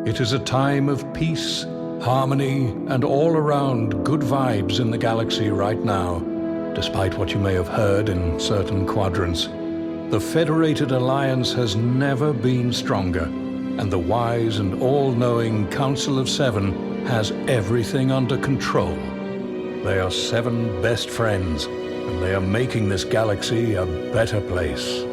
It is a time of peace, harmony, and all-around good vibes in the galaxy right now, despite what you may have heard in certain quadrants. The Federated Alliance has never been stronger, and the wise and all-knowing Council of Seven has everything under control. They are 7 best friends, and they are making this galaxy a better place.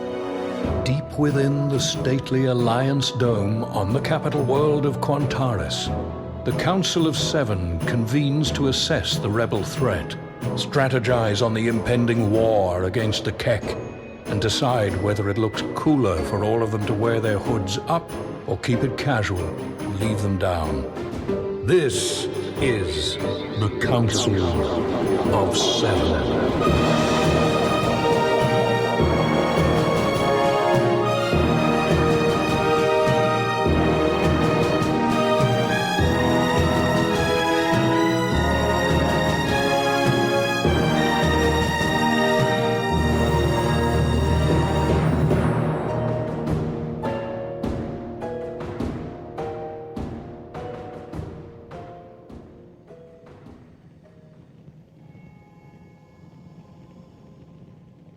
Deep within the stately Alliance Dome on the capital world of Quantaris, the Council of Seven convenes to assess the rebel threat, strategize on the impending war against the Kek, and decide whether it looks cooler for all of them to wear their hoods up or keep it casual and leave them down. This is the Council of Seven.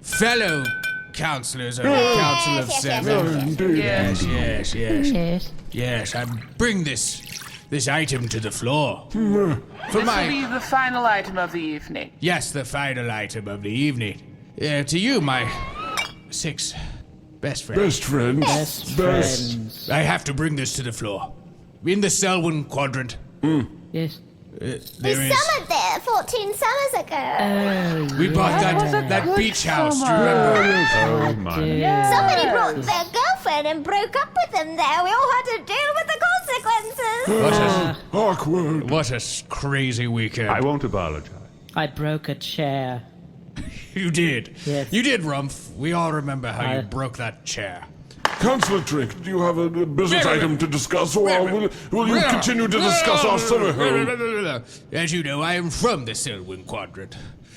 Fellow councillors of the Council of Seven. Yes, I bring this item to the floor. This will be the final item of the evening. Yes, the final item of the evening. To you, my 6 best friends. Best friends. I have to bring this to the floor. In the Selwyn quadrant. Yes. There We is... summoned there 14 summers ago. We bought that beach house, do you remember? Oh my. Somebody brought their girlfriend and broke up with them there. We all had to deal with the consequences. Awkward. What a crazy weekend. I won't apologize. I broke a chair. You did. Yes. You did, Runff. We all remember how you broke that chair. Councillor Trink, do you have a business item to discuss, or will you continue to discuss our summer home? As you know, I am from the Selwyn Quadrant.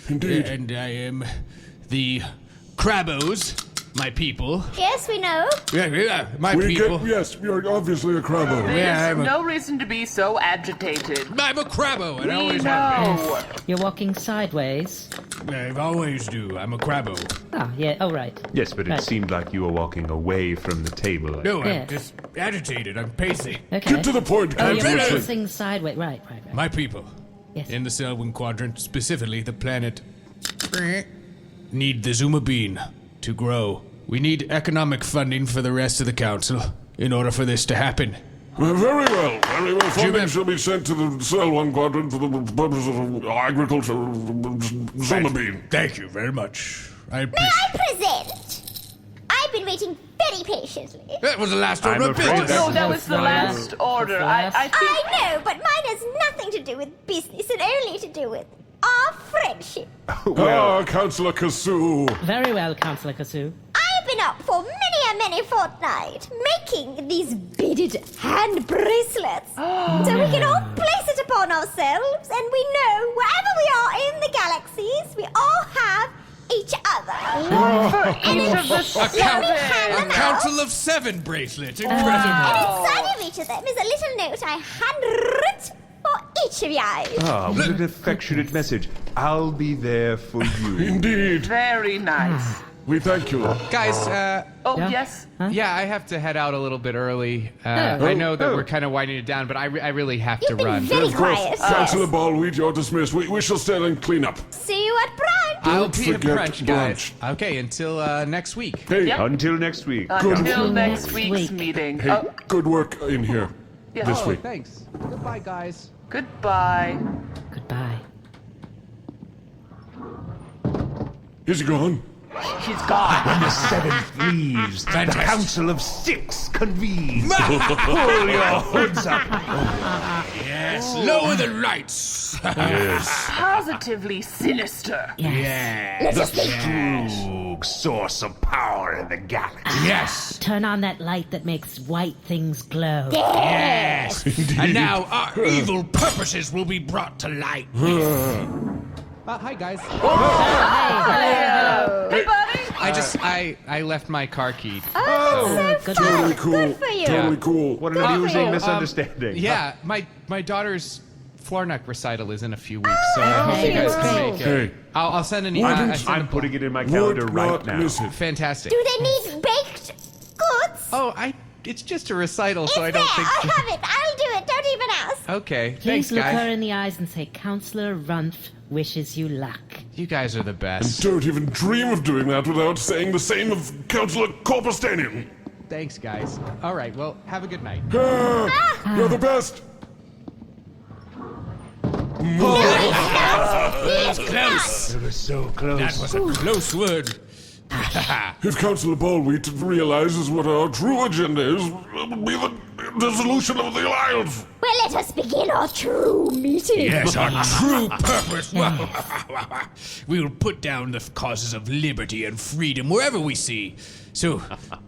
Indeed. And I am the Crabos, my people. Yes, we know. My people. Yes, you're obviously a crabbo. There's no reason to be so agitated. I'm a Crabo, and I We always have know. You're walking sideways. been. I always do. I'm a Crabo. Ah, yeah. Oh, right. Yes, but it Right. seemed like you were walking away from the table. No, I'm Yes. just agitated. I'm pacing. Okay. Get to the point, Oh, you're Councillor Trink. facing sideways. Right. My people. Yes. In the Selwyn Quadrant, specifically the planet, need the Zuma bean to grow. We need economic funding for the rest of the council in order for this to happen. Very well. Funding Jim- shall be sent to the Selwyn Quadrant for the purpose of agriculture. Zuma bean. Thank you very much. I May appreciate I present? I've been waiting very patiently. That was the last order I'm of afraid business. No, that was the last order. I think... I know, but mine has nothing to do with business and only to do with our friendship. Councillor Kassu. Very well, Councillor Kassu. I've been up for many fortnight making these beaded hand bracelets so we can all place it upon ourselves, and we know wherever we are in the galaxies, we all have each other. One for each of the Let me hand A them out. council of 7 bracelet. And Incredible. inside of each of them is a little note I handwrote for each of you. Ah, what an affectionate message. I'll be there for you. Indeed. Very nice. We thank you. Guys, Oh, Yeah. yes. yeah, I have to head out a little bit early. I know that we're kind of winding it down, but I really have to You've been run. very Of course, quiet. Councillor Ballwheat, you're dismissed. We shall stay and clean up. See you at brunch. I'll be at forget brunch, guys. brunch. Okay, until next week. Hey, Yep. Until next week. Until next next week's week. meeting. hey, good work in here Yes. this Oh, week. thanks. Goodbye, guys. Goodbye. Goodbye. Is he gone? She's gone. When the 7 leaves, the Fantastic. Council of 6 convenes. Pull your hoods up. Yes, lower the lights. Positively sinister. Yes. True source of power in the galaxy. Yes. Turn on that light that makes white things glow. Yes. And now our evil purposes will be brought to light. Hi, guys. Hey, buddy. I left my car key. That's so Totally fun. cool. Good for you. Totally cool. What an amusing misunderstanding. Yeah, my daughter's Flornuck recital is in a few weeks, so I hope you guys can make it. Hey, I'll send an email. I'm putting it in my calendar would right not now. miss it. Fantastic. Do they need baked goods? Oh, it's just a recital, so I It's don't there. think. I have it. I'll do it. Don't even ask. Okay, Please thanks, look her guys. in the eyes and say, Councillor Runff wishes you luck. You guys are the best. Don't even dream of doing that without saying the same of Councillor Corpustanian. Thanks, guys. All right, well, have a good night. You're the best. Close. It was so close. That was a close word. If Councillor Ballwheat realizes what our true agenda is, it will be the dissolution of the Alliance. Well, let us begin our true meeting. Yes, our true purpose. We will put down the causes of liberty and freedom wherever we see. So,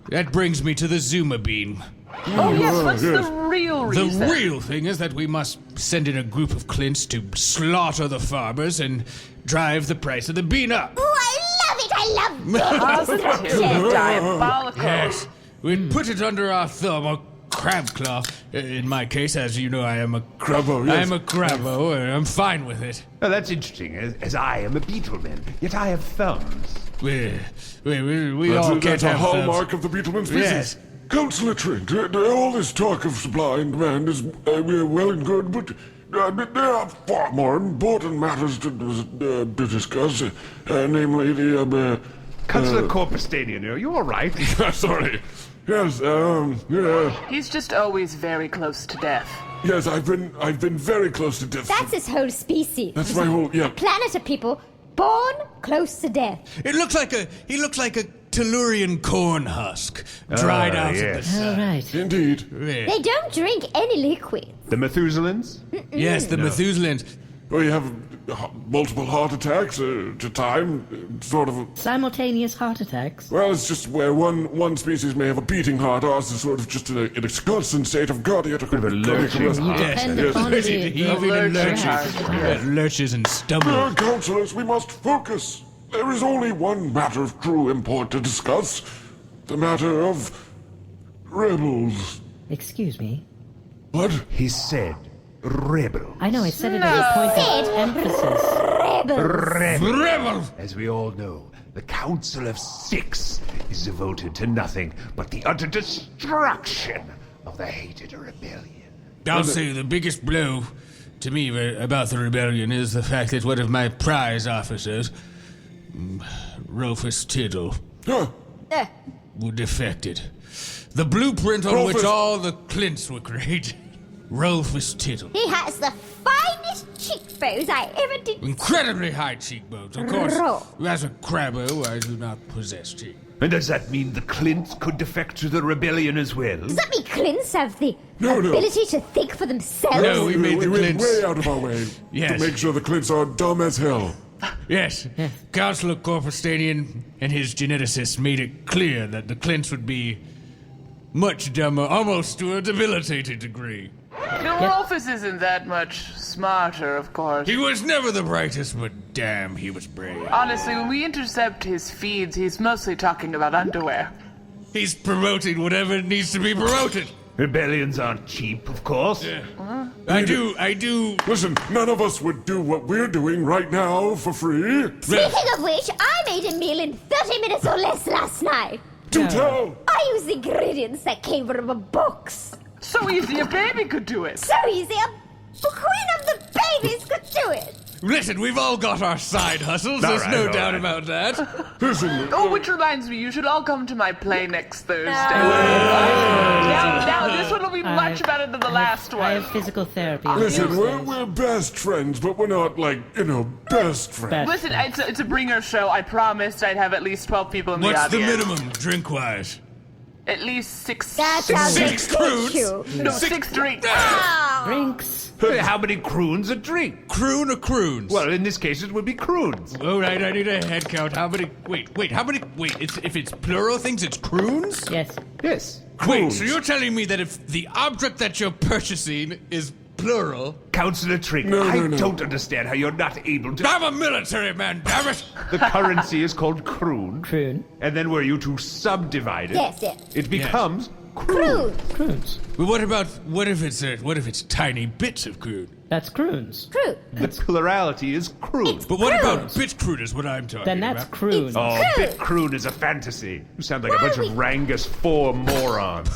that brings me to the Zuma bean. Oh, yes, what's yes. the real The reason? real thing is that we must send in a group of Clints to slaughter the farmers and drive the price of the bean up. Oh, I love it. I love it. Positive, diabolical. Yes, we'd put it under our thumb, a crab claw. In my case, as you know, I am a Crabbo, yes. I am a crabbo, and I'm fine with it. Oh, that's interesting, as I am a beetleman, yet I have thumbs. We all can't That's a have hallmark of the Beetleman species. Yes. Councillor Trink, all this talk of supply and demand is well and good, but there are far more important matters to discuss, namely the... Councillor Corpustanian, are you all right? Sorry. Yes, yeah. He's just always very close to death. Yes, I've been very close to death. That's his whole species. That's my whole, yeah. Planet of people born close to death. He looks like a Tellurian corn husk, dried out in the yes. sun. All right. Indeed. Yeah. They don't drink any liquid. The Methuselahs? Yes, the Methuselahs. Well, you have multiple heart attacks at a time, sort of. Simultaneous heart attacks. Well, it's just where one species may have a beating heart, ours is sort of just in a constant state of cardiac arrest. You depend yes. upon He the... even lurches and stumbles. Councillors, we must focus. There is only one matter of true import to discuss. The matter of rebels. Excuse me. What? He said rebel. I know, I said it as a point of emphasis. Rebel! As we all know, the Council of Six is devoted to nothing but the utter destruction of the hated rebellion. I'll say the biggest blow to me about the rebellion is the fact that one of my prize officers, Rufus Tittle, defected. The blueprint on which Rufus. all the Clints were created. Rufus Tittle. He has the finest cheekbones I ever did. Incredibly high cheekbones. Of course, Ro- as a crabbo, I do not possess cheek. And does that mean the Clints could defect to the rebellion as well? Does that mean Clints have the No. ability to think for themselves? No, we made the went Clints. way out of our way Yes. to make sure the Clints are dumb as hell. Yes, Councillor Corpustanian and his geneticists made it clear that the Clints would be much dumber, almost to a debilitating degree. Rufus isn't that much smarter, of course. He was never the brightest, but damn, he was brave. Honestly, when we intercept his feeds, he's mostly talking about underwear. He's promoting whatever needs to be promoted. Rebellions aren't cheap, of course. I do. Listen, none of us would do what we're doing right now for free. Speaking of which, I made a meal in 30 minutes or less last night. Do tell. I used ingredients that came from a box. So easy a baby could do it. So easy, a queen of the babies could do it. Listen, we've all got our side hustles. There's right, no all doubt right. about that. Listen. Oh, which reminds me, you should all come to my play next Thursday. Now, this one will be much better than the last I one. have physical therapy. on Listen, Tuesdays. we're best friends, but we're not best friends. Best Listen, it's a bringer show. I promised I'd have at least 12 people in the What's the audience. minimum, drink-wise? At least six. That sounds Six ridiculous. crudes? No, six drinks. Drinks. How many croons a drink? Croon or croons? Well, in this case, it would be croons. All right, I need a head count. How many? Wait, how many? Wait, if it's plural things, it's croons? Yes. Yes. Wait, so you're telling me that if the object that you're purchasing is plural, Councillor Trink, No. I don't understand how you're not able to... I'm a military man, damn it! The currency is called kroon. Kroon. And then were you to subdivide it, Yes. it becomes kroon. Kroons. But what if it's tiny bits of crude? That's kroons. True. The plurality is kroon. But what about bit crude is what I'm talking Then that's about. kroon. Oh, bit kroon is a fantasy. You sound like a bunch of Rangus 4 morons.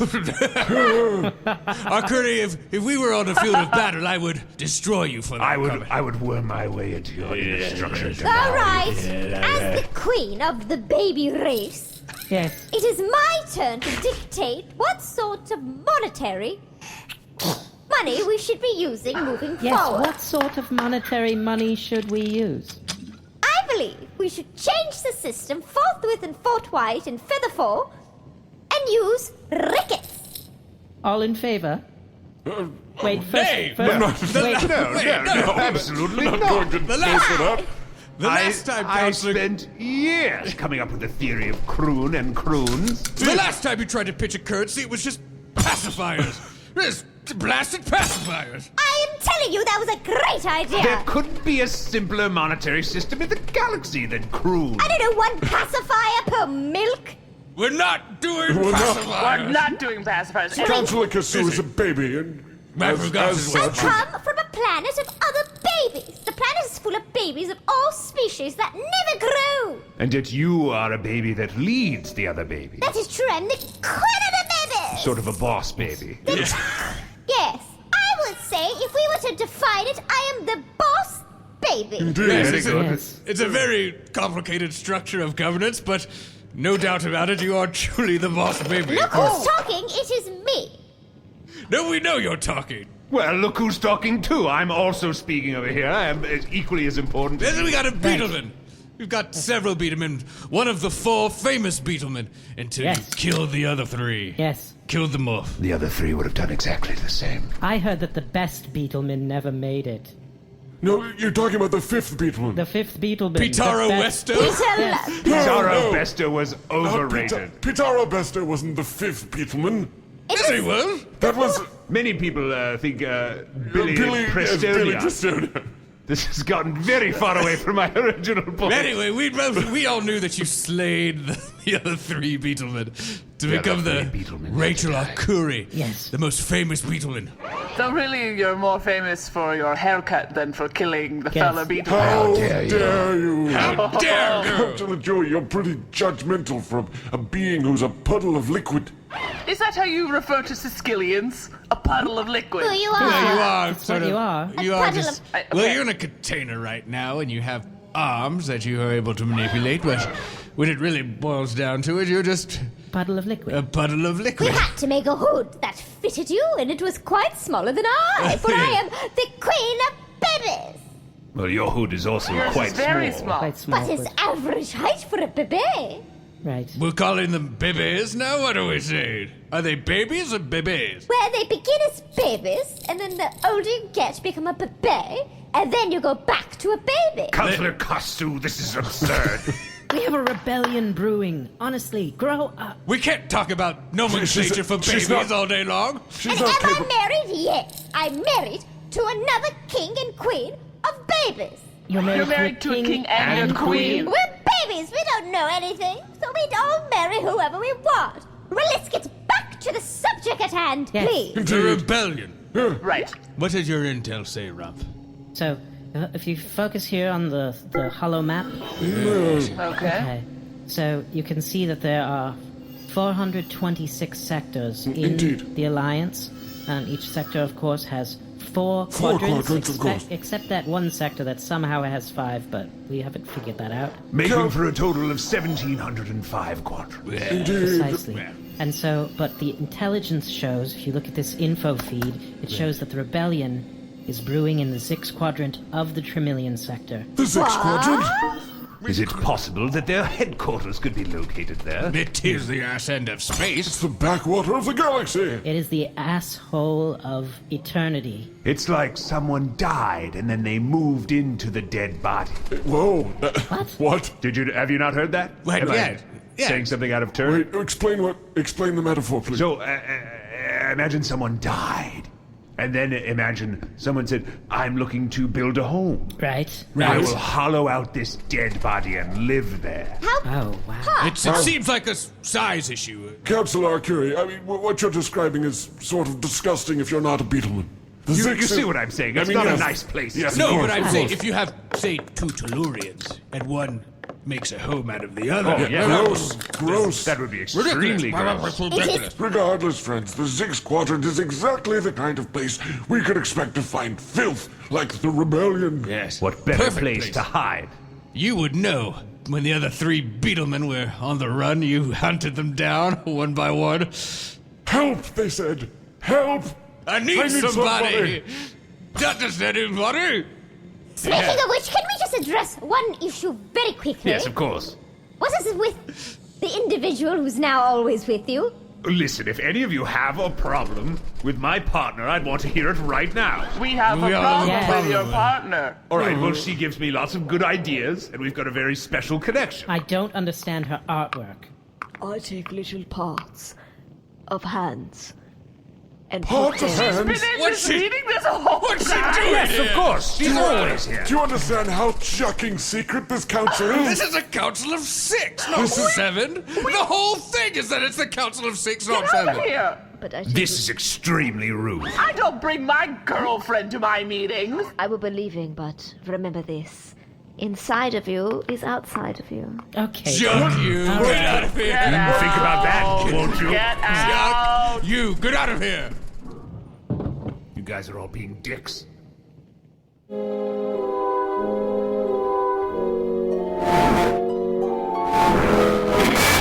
Arcuri, if we were on the field of battle, I would destroy you for that comment. I would worm my way into your instruction. All right. As the queen of the baby race, Yes. it is my turn to dictate what sort of monetary money we should be using moving Yes, forward. what sort of monetary money should we use? I believe we should change the system forthwith and forthright and featherfall and use rickets. All in favor? Wait, Nay, first, wait, No, absolutely I'm not. going to The go for that. The last time, I Councillor, spent years coming up with a theory of kroon and kroons. the last time you tried to pitch a currency, it was just pacifiers. Just blasted pacifiers. I am telling you that was a great idea. There couldn't be a simpler monetary system in the galaxy than kroon. I don't know, one pacifier per milk. We're not doing We're not. pacifiers. We're not doing pacifiers. Councillor Kassu is a baby, and I forgot as his I such, come from a planet of other babies. The planet is full of babies of all species that never grew. And yet you are a baby that leads the other babies. That is true. I'm the queen of the babies. Sort of a boss baby. Yes, I would say if we were to define it, I am the boss baby. indeed. Yes, Very it's, good. Yes. it's a very complicated structure of governance, but no doubt about it, you are truly the boss baby. Look who's talking. It is me. No, we know you're talking. Well, look who's talking too. I'm also speaking over here. I am equally as important. Yes, we got a beetleman. We've got several beetlemen. One of the 4 famous beetlemen. Until Yes. you killed the other 3. Yes. Killed them off. The other 3 would have done exactly the same. I heard that the best Beetleman never made it. No, you're talking about the 5th Beetleman. The 5th Beetleman. Pitaro the best- Westo? Yes. Pizarro no. Bester was overrated. Pitaro Bester wasn't the 5th Beetleman. Yes, he was. That was Many people think Billy Billy Prestonia. Prestonia. This has gotten very far away from my original point. Anyway, we all knew that you slayed the other 3 beetlemen to The become other the 3 beetlemen Rachel had to die. Arcuri. Yes. The most famous beetleman. So really, you're more famous for your haircut than for killing the Yes. fellow beetle. How dare you. dare you? How dare you! Councillor Joey, you're pretty judgmental for a being who's a puddle of liquid. Is that how you refer to Sicilians? A puddle of liquid. Who you are? Well, you are That's sort what of. you are. You A are puddle just. of- Well, okay. you're in a container right now, and you have arms that you are able to manipulate. But when it really boils down to it, you're just Puddle of liquid. a puddle of We liquid. had to make a hood that fitted you, and it was quite smaller than I, for I am the queen of babies. Well, your hood is also Yours quite is very small. small. Quite small. But it's but- average height for a baby. Right. We're calling them babies now. What are we saying? Are they babies or babies? Where they begin as babies, and then the older you get, become a baby, and then you go back to a baby. Councillor Kassu, this is absurd. We have a rebellion brewing. Honestly, grow up. We can't talk about nomenclature for she's babies not- all day long. She's And not am I capable. married? Yes. I'm married to another king and queen of babies. You're married, You're married to a king and a queen. We're babies. We don't know anything, so we'd all marry whoever we want. Well, let's get back to the subject at hand, Yes. please. The rebellion. Right. What does your intel say, Runff? So, if you focus here on the hollow map, Okay. okay, so you can see that there are 426 sectors in Indeed. the Alliance, and each sector, of course, has 4 Four quadrants, quadrants, of course. except that one sector that somehow has 5, but we haven't figured that out. Making for a total of 1,705 quadrants. Indeed. Precisely. And so, but the intelligence shows, if you look at this info feed, it shows that the rebellion is brewing in the 6th quadrant of the Trimillion sector. The 6th quadrant? Is it possible that their headquarters could be located there? It is the ass end of It's space. the backwater of the galaxy. It is the asshole of eternity. It's like someone died and then they moved into the dead body. Whoa. What? Have you not heard that? Well, Am I yeah. saying something out of turn? Wait, explain the metaphor, please. So, imagine someone died, And then imagine someone said, I'm looking to build a home. Right. I will hollow out this dead body and live there. Oh, wow. It seems like a size issue. Councillor Arcuri, I mean, what you're describing is sort of disgusting if you're not a beetleman. You see what I'm saying? It's not a nice place. Yes, No, of course, but I'm of saying course. if you have, say, 2 Tellurians, and one makes a home out of the other. Gross. That would be extremely gross. Regardless, friends, the Sixth Quadrant is exactly the kind of place we could expect to find filth like the rebellion. Yes. What better Perfect place to hide? You would know. When the other 3 beetlemen were on the run, you hunted them down one by one. Help, they said. Help! I need somebody. Not just anybody. Speaking of which, can we just address one issue very quickly? Yes, of course. What is it with the individual who's now always with you? Listen, if any of you have a problem with my partner, I'd want to hear it right now. We have a problem with your partner. All right, well, she gives me lots of good ideas, and we've got a very special connection. I don't understand her artwork. I take little parts of hands and Parts put of them... hands? What's reading this whole What's she time? doing Yes, here? of course. She's always here. Do you understand how shocking secret this council is? This is a council of 6, not 7. The whole thing is that it's the council of 6, not Get over 7. here. But I This is extremely rude. I don't bring my girlfriend to my meetings. I will be leaving, but remember this. Inside of you is outside of you. Okay. Junk, you. Get out of here. Get out. Think about that, won't you? Get out. Junk, you. Get out of here. You guys are all being dicks.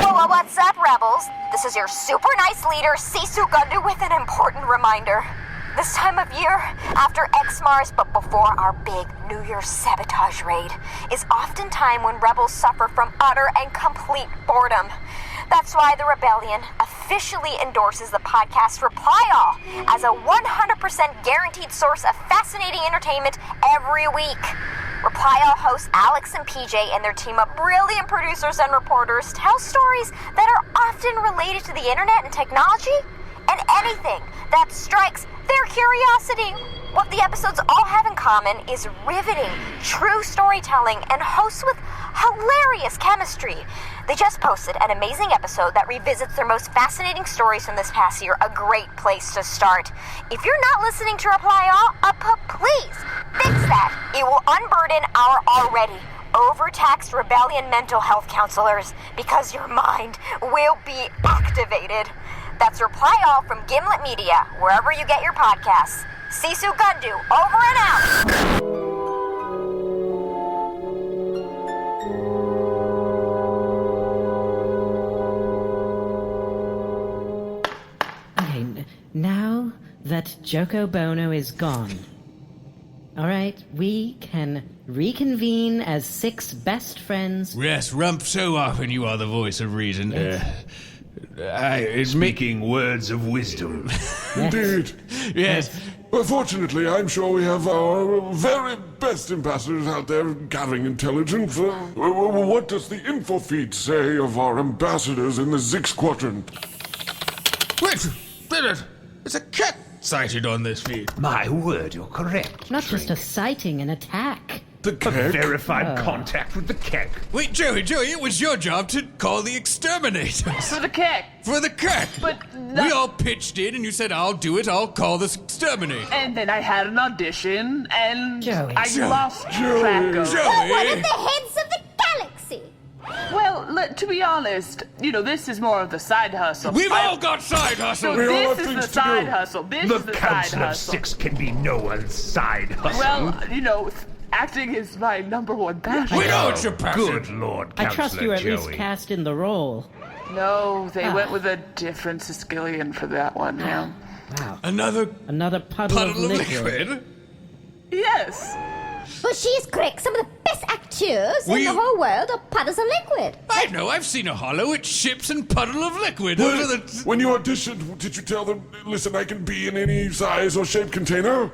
Well, what's up, rebels? This is your super nice leader, Sisu Gundu, with an important reminder. This time of year, after X-Mars but before our big New Year's sabotage raid, is often time when rebels suffer from utter and complete boredom. That's why the Rebellion officially endorses the podcast Reply All as a 100% guaranteed source of fascinating entertainment every week. Reply All hosts Alex and PJ and their team of brilliant producers and reporters tell stories that are often related to the internet and technology and anything that strikes their curiosity. What the episodes all have in common is riveting, true storytelling and hosts with hilarious chemistry. They just posted an amazing episode that revisits their most fascinating stories from this past year, a great place to start. If you're not listening to Reply All, please fix that. It will unburden our already overtaxed Rebellion mental health counselors because your mind will be activated. That's Reply All from Gimlet Media, wherever you get your podcasts. Sisu Gundu, over and out! Okay, now that Joko Bono is gone, all right, we can reconvene as 6 best friends. Yes, Runff, so often you are the voice of reason. Speaking words of wisdom. Indeed. Yes. Well, fortunately, I'm sure we have our very best ambassadors out there gathering intelligence. What does the info feed say of our ambassadors in the Sixth Quadrant? Wait, there's a cat sighted on this feed. My word, you're correct. Not just a sighting, an attack. The A keg? verified contact with the keg. Wait, Joey, it was your job to call the exterminators. For the kick. For the cat. But we all pitched in and you said, I'll do it, I'll call this exterminator. And then I had an audition, and Joey. I lost track of it. Joey! One of the heads of the galaxy. Well, to be honest, this is more of the side hustle. We've all got side hustles. We all This have is the things to side do. hustle. This The is the side Council of hustle. 6 can be no one's side hustle. Well, acting is my number one passion. We know it's your passion. Good Lord, I Councillor trust you were at least Joey. cast in the role. No, they went with a different Sicilian for that one, yeah. Wow. Another Another puddle of liquid. Yes. But she's correct. Some of the best actors in We- the whole world are puddles of liquid. I know, I've seen a hollow. It's ships and puddle of liquid. Those are the... When you auditioned, did you tell them, listen, I can be in any size or shape container?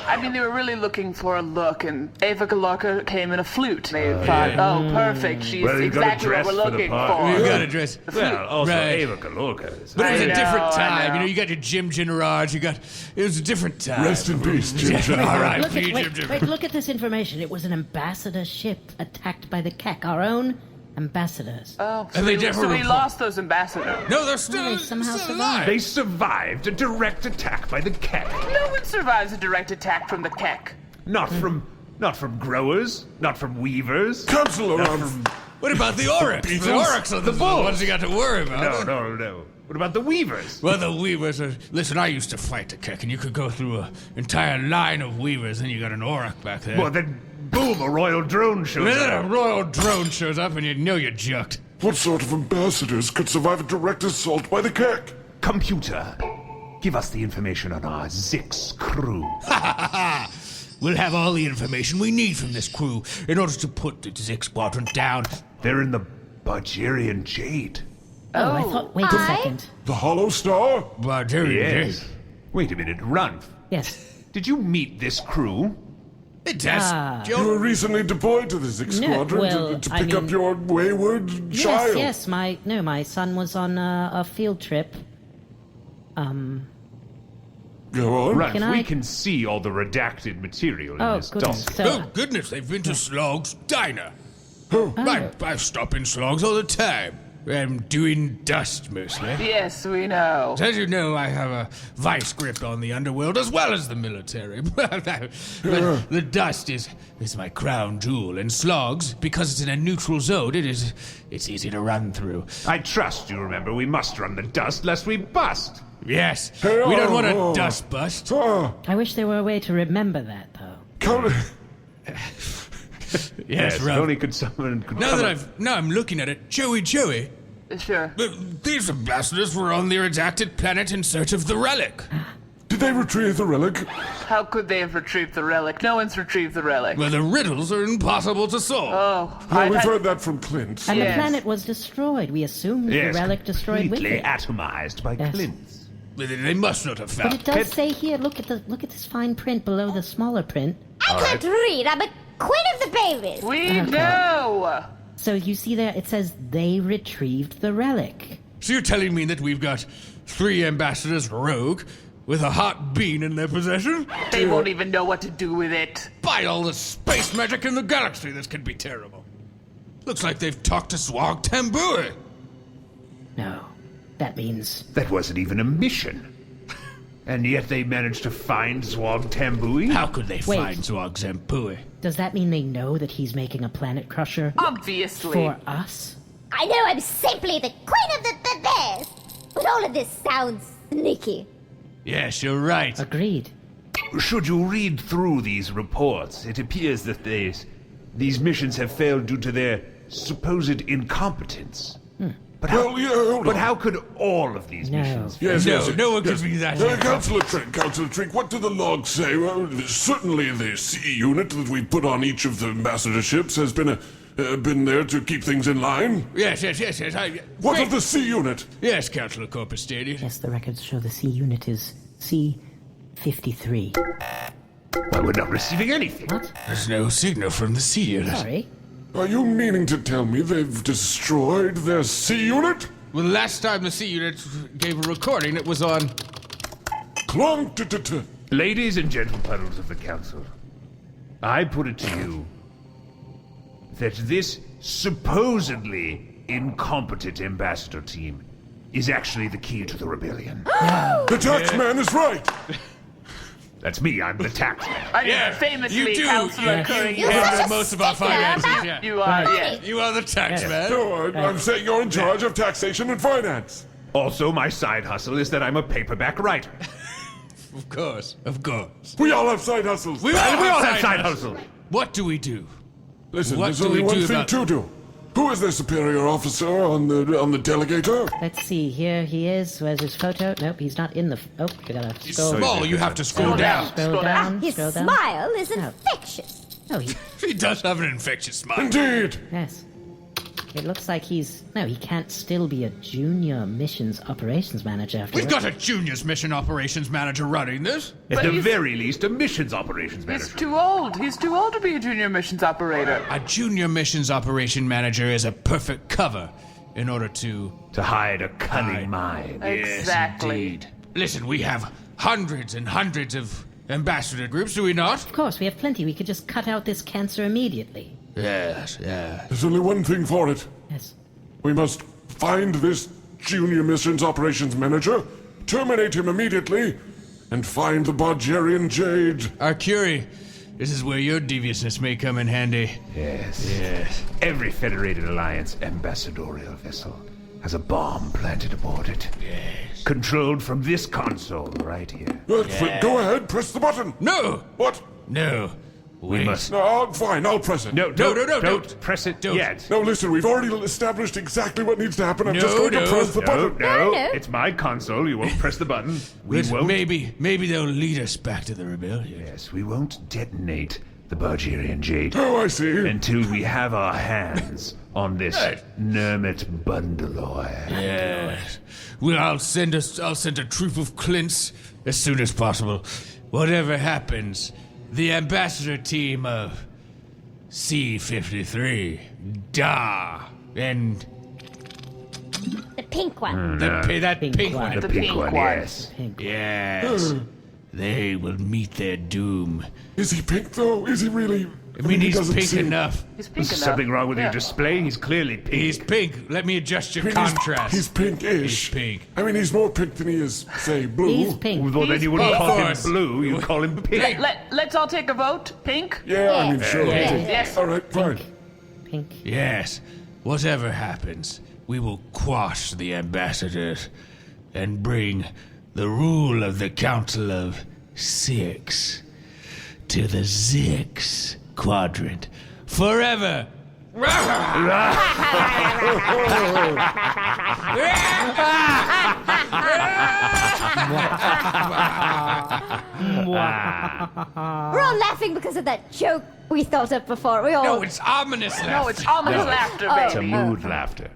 I mean, they were really looking for a look, and Ava Galorka came in a flute. They thought, oh, perfect, she's Well, you got a exactly what dress we're for the looking part. for. You got a dress. Well, also Right. Ava Galorka. But it was I a different know, I time. know. You know, you got your Jim Generard. It was a different time. Rest in peace, Jim Generard. All right, Look Jim at, wait, Generard. look at this information. It was an ambassador ship attacked by the Kek, our own ambassadors. Oh, so And they we never lost report- those ambassadors. No, they're still, They somehow still survived. alive. They survived a direct attack by the Kek. No one survives a direct attack from the Kek. Not from growers, not from weavers. Councillor Not Runff. from... What about the Oryx? The Beatles? Oryx are the bulls. ones you got to worry about. No. What about the weavers? Well, the weavers are... Listen, I used to fight the Kek, and you could go through an entire line of weavers, and you got an Oryx back there. Well, then, boom, a royal drone shows And then a up. royal drone shows up, and you know you're jucked. What sort of ambassadors could survive a direct assault by the Kek? Computer, give us the information on our Zix crew. We'll have all the information we need from this crew in order to put the Zix Squadron down. They're in the Bargarean Jade. Oh, I thought. Wait a second. The Hollow Star? Bargarean. Yes. Wait a minute, Runff. Yes. Did you meet this crew? It does. You were recently deployed to the Zix No, Squadron well, to I pick up mean- your wayward child. Yes. My son was on a field trip. Go on. Runff, Can we I- can see all the redacted material in Oh, this goodness. dossier. So, Oh, goodness, they've been to Slog's Diner. Oh. I stop in Slog's all the time. I'm doing dust mostly. Yes, we know. As you know, I have a vice grip on the underworld as well as the military. But the dust is my crown jewel, and Slogs, because it's in a neutral zone, it's easy to run through. I trust you remember we must run the dust lest we bust. Yes, Hey, we don't want oh. a dust bust. Ah, I wish there were a way to remember that, though. Yes, if Ruff. only someone could Now come that up- now I'm looking at it, Joey, Sure. these ambassadors were on their redacted planet in search of the relic. did they retrieve the relic? How could they have retrieved the relic? No one's retrieved the relic. Well, the riddles are impossible to solve. Oh, Yeah, I'd we've had- heard that from Clint. And Yes. the planet was destroyed. We assumed Yes, the relic destroyed with completely it. atomized by Yes. Clint's. But they must not have But found it does say here. Look at this fine print below the smaller print. I can't read. I'm a queen of the babies. We know. So you see there, it says they retrieved the relic. So you're telling me that we've got 3 ambassadors rogue with a hot bean in their possession? They won't even know what to do with it. By all the space magic in the galaxy, this could be terrible. Looks like they've talked to Swag Tambui. No, that means That wasn't even a mission. And yet they managed to find Zwag Tambui? How could they Wait. find Swag Tambui? does that mean they know that he's making a planet crusher Obviously. for us? I know I'm simply the queen of the bears. But all of this sounds sneaky. Yes, you're right. Agreed. Should you read through these reports, it appears that these missions have failed due to their supposed incompetence. But Well, yeah, hold but on. how could all of these No. missions? Yes, No, yes, no one yes. could be that Councillor Trink, what do the logs say? Well, certainly the C unit that we put on each of the ambassadorships has been there to keep things in line. Yes. What Great. of the C unit? Yes, Councillor Corpustanian. Yes, the records show the C unit is C-53. Why, we're not receiving anything. What? There's no signal from the sea unit. Sorry. Are you meaning to tell me they've destroyed their C unit? Well, last time the sea unit gave a recording, it was on... Clonk. Ladies and gentlemen of the council, I put it to you that this supposedly incompetent ambassador team is actually the key to the rebellion. The taxman is right. That's me, I'm the taxman. I mean, famously, you do. Councillor You Curry. handle most of our finances. Yeah. You are, yes. You are the tax man. No, I'm saying you're in charge of taxation and finance. Also, my side hustle is that I'm a paperback writer. Of course. We all have side hustles. We all have side hustles. What do we do? Listen, What there's do only we one do thing about- to do. Who is their superior officer on the delegator? Let's see. Here he is. Where's his photo? Nope, he's not in the... Oh, we gotta He's scroll. small. You have to scroll down. Scroll down. His Scroll down. smile is No. infectious. Oh, he... He does have an infectious smile. Indeed. Yes. It looks like he can't still be a junior missions operations manager after We've got a juniors mission operations manager running this. At the very least, a missions operations manager. He's too old. He's too old to be a junior missions operator. A junior missions operation manager is a perfect cover in order to hide a cunning mind. Exactly. Yes, indeed. Listen, we have hundreds and hundreds of ambassador groups, do we not? Of course, we have plenty. We could just cut out this cancer immediately. Yes. There's only one thing for it. Yes. We must find this junior missions operations manager, terminate him immediately, and find the Bargarean Jade. Arcuri, this is where your deviousness may come in handy. Yes. Every Federated Alliance ambassadorial vessel has a bomb planted aboard it. Yes. Controlled from this console right here. Go ahead, press the button. No! What? No. We must... No, fine, I'll press it. No, don't press it Don't. yet. No, listen, we've already established exactly what needs to happen. I'm just going to press the button. No, it's my console. You won't press the button. We won't. Maybe they'll lead us back to the rebellion. Yes, we won't detonate the Bargarean Jade. Oh, I see. Until we have our hands on this Nermit Bundaloy. Yes. Well, I'll send a troop of Clints as soon as possible. Whatever happens, the ambassador team of C-53, and The pink one. that pink one. The pink one, yes. Yes. They will meet their doom. Is he pink, though? Is he really... I mean, he he's doesn't pink seem- enough. He's pink enough. Something wrong with Yeah. your display? He's clearly pink. He's pink. Let me adjust your I mean, contrast. He's pinkish. He's pink. I mean, he's more pink than he is, say, blue. He's pink. Well, then you wouldn't Of call him course. blue, you'd call him pink. Let's all take a vote. Pink? Yeah, I mean, sure. Yes. All right, fine. Pink. Yes. Whatever happens, we will quash the ambassadors and bring the rule of the Council of Six to the Zix quadrant forever. We're all laughing because of that joke we thought of before. We all... No, it's ominous laughter. No, it's ominous laughter, It's a baby. mood laughter.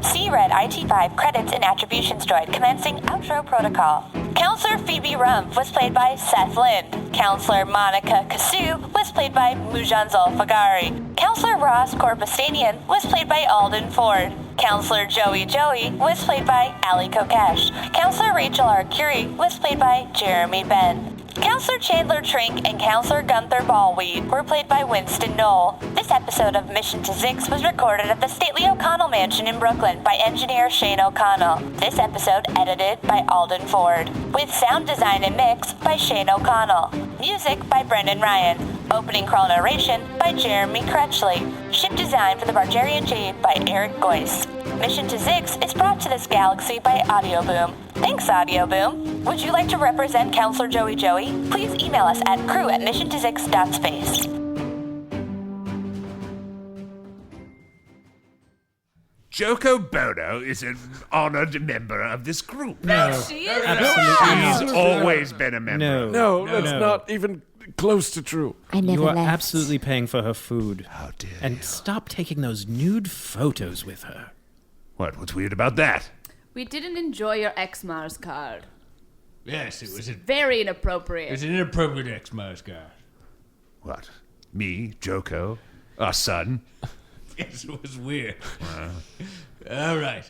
C-Red IT5 credits and attributions droid commencing outro protocol. Councillor Phoebe Runff was played by Seth Lind. Councillor Monica Kassu was played by Moujan Zolfaghari. Councillor Ross Corpustanian was played by Alden Ford. Councillor Joey was played by Allie Kokesh. Councillor Rachel Arcuri was played by Jeremy Ben. Councillor Chandler Trink and Councillor Gunther Ballwheat were played by Winston Noel. This episode of Mission to Zix was recorded at the Stately O'Connell Mansion in Brooklyn by engineer Shane O'Connell. This episode edited by Alden Ford. With sound design and mix by Shane O'Connell. Music by Brendan Ryan. Opening crawl narration by Jeremy Crutchley. Ship design for the Bargarean Jade by Eric Geusz. Mission to Zix is brought to this galaxy by Audio Boom. Thanks, Audio Boom. Would you like to represent Councillor Joey? Please email us at crew@missiontozix.space. Joko Bono is an honored member of this group. She is. He's always been a member. No, that's not even close to true. I never You are left. absolutely paying for her food. How dare And you. stop taking those nude photos with her. What's weird about that? We didn't enjoy your X-Mars card. Yes, it was Very inappropriate. an inappropriate X-Mars guy. What? Me, Joko, our son? Yes, it was weird. All right.